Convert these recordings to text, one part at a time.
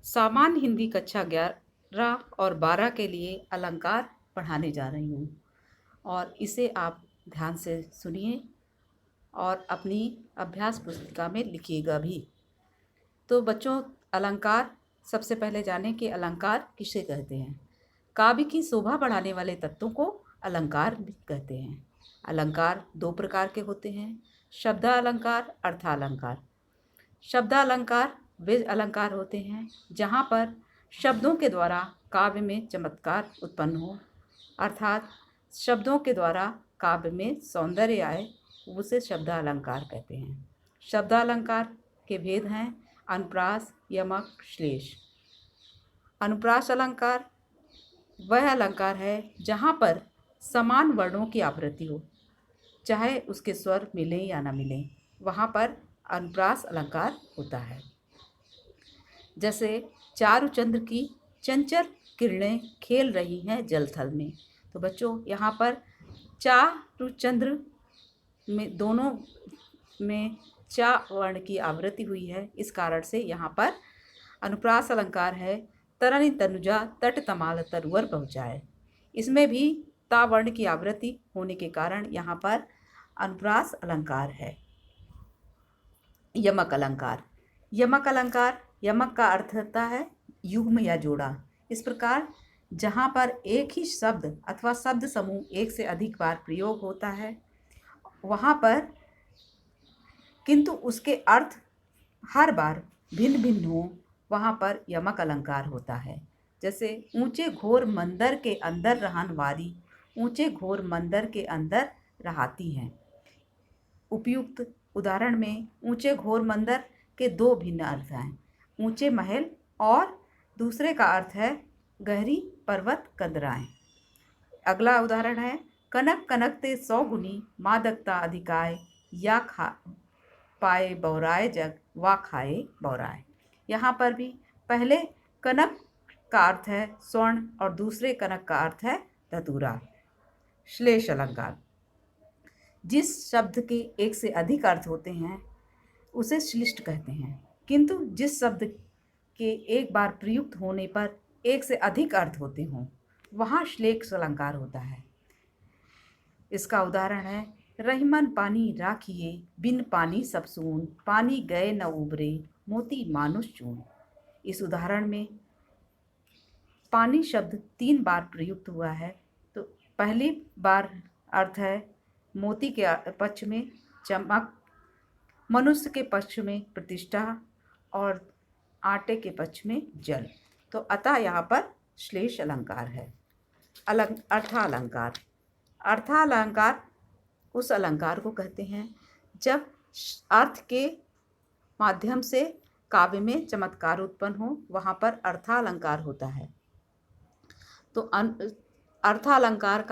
सामान्य हिंदी कक्षा 11 और 12 के लिए अलंकार पढ़ाने जा रही हूँ और इसे आप ध्यान से सुनिए और अपनी अभ्यास पुस्तिका में लिखिएगा भी। तो बच्चों, अलंकार सबसे पहले जानें कि अलंकार किसे कहते हैं। काव्य की शोभा बढ़ाने वाले तत्वों को अलंकार भी कहते हैं। अलंकार दो प्रकार के होते हैं, शब्दालंकार, अर्थालंकार। शब्दालंकार वे अलंकार होते हैं जहाँ पर शब्दों के द्वारा काव्य में चमत्कार उत्पन्न हो, अर्थात शब्दों के द्वारा काव्य में सौंदर्य आए, उसे शब्दालंकार कहते हैं। शब्दालंकार के भेद हैं अनुप्रास, यमक, श्लेष। अनुप्रास अलंकार वह अलंकार है जहाँ पर समान वर्णों की आवृत्ति हो, चाहे उसके स्वर मिलें या न मिलें, वहाँ पर अनुप्रास अलंकार होता है। जैसे चारुचंद्र की चंचल किरणें खेल रही हैं जलथल में। तो बच्चों, यहाँ पर चारुचंद्र में दोनों में चा वर्ण की आवृत्ति हुई है, इस कारण से यहाँ पर अनुप्रास अलंकार है। तरनि तनुजा तट तमाल तरुवर पहुँचाए, इसमें भी ता वर्ण की आवृत्ति होने के कारण यहाँ पर अनुप्रास अलंकार है। यमक अलंकार। यमक अलंकार, यमक का अर्थ होता है युग्म या जोड़ा। इस प्रकार जहाँ पर एक ही शब्द अथवा शब्द समूह एक से अधिक बार प्रयोग होता है, वहाँ पर किंतु उसके अर्थ हर बार भिन्न भिन्न हो, वहाँ पर यमक अलंकार होता है। जैसे ऊंचे घोर मंदिर के अंदर रहन वारी, ऊंचे घोर मंदिर के अंदर रहाती हैं। उपयुक्त उदाहरण में ऊंचे घोर मंदिर के दो भिन्न अर्थ हैं, ऊंचे महल और दूसरे का अर्थ है गहरी पर्वत कंदराएं। अगला उदाहरण है कनक कनक ते 100 गुनी मादकता अधिकाय, या खा पाए बौराए जग वा खाए बौराए। यहाँ पर भी पहले कनक का अर्थ है स्वर्ण और दूसरे कनक का अर्थ है धतूरा। श्लेष अलंकार। जिस शब्द के एक से अधिक अर्थ होते हैं उसे श्लिष्ट कहते हैं, किंतु जिस शब्द के एक बार प्रयुक्त होने पर एक से अधिक अर्थ होते हों, वहाँ श्लेष अलंकार होता है। इसका उदाहरण है रहीमन पानी राखिए, बिन पानी सब सून, पानी गए न उबरे, मोती मानुष चून। इस उदाहरण में पानी शब्द 3 बार प्रयुक्त हुआ है। तो पहली बार अर्थ है मोती के पक्ष में चमक, मनुष्य के पक्ष में प्रतिष्ठा और आटे के पक्ष में जल। तो अतः यहाँ पर श्लेष अलंकार है। अर्थालंकार। अर्थालंकार उस अलंकार को कहते हैं जब अर्थ के माध्यम से काव्य में चमत्कार उत्पन्न हो, वहाँ पर अर्थालंकार होता है। तो अर्थालंकार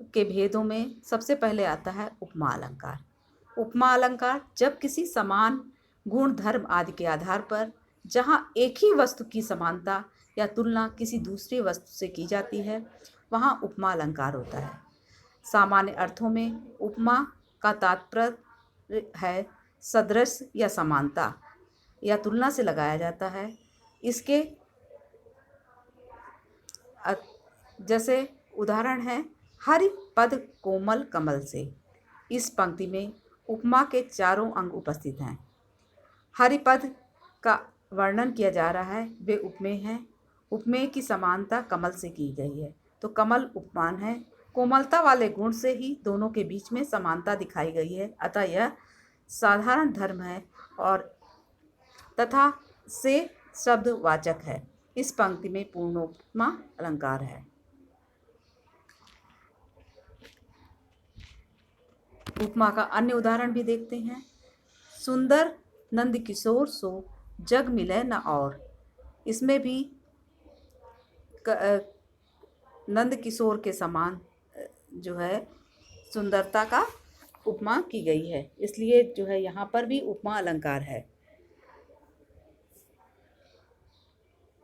के भेदों में सबसे पहले आता है उपमा अलंकार। उपमा अलंकार जब किसी समान गुण धर्म आदि के आधार पर जहाँ एक ही वस्तु की समानता या तुलना किसी दूसरी वस्तु से की जाती है, वहाँ उपमा अलंकार होता है। सामान्य अर्थों में उपमा का तात्पर्य है सदृश या समानता या तुलना से लगाया जाता है। इसके जैसे उदाहरण है हरि पद कोमल कमल से। इस पंक्ति में उपमा के चारों अंग उपस्थित हैं। हरिपद का वर्णन किया जा रहा है, वे उपमेय हैं। उपमेय की समानता कमल से की गई है, तो कमल उपमान है। कोमलता वाले गुण से ही दोनों के बीच में समानता दिखाई गई है, अतः यह साधारण धर्म है और तथा से शब्दवाचक है। इस पंक्ति में पूर्णोपमा अलंकार है। उपमा का अन्य उदाहरण भी देखते हैं। सुंदर नंद किशोर सो जग मिले न और। इसमें भी नंद किशोर के समान जो है सुंदरता का उपमा की गई है, इसलिए जो है यहाँ पर भी उपमा अलंकार है।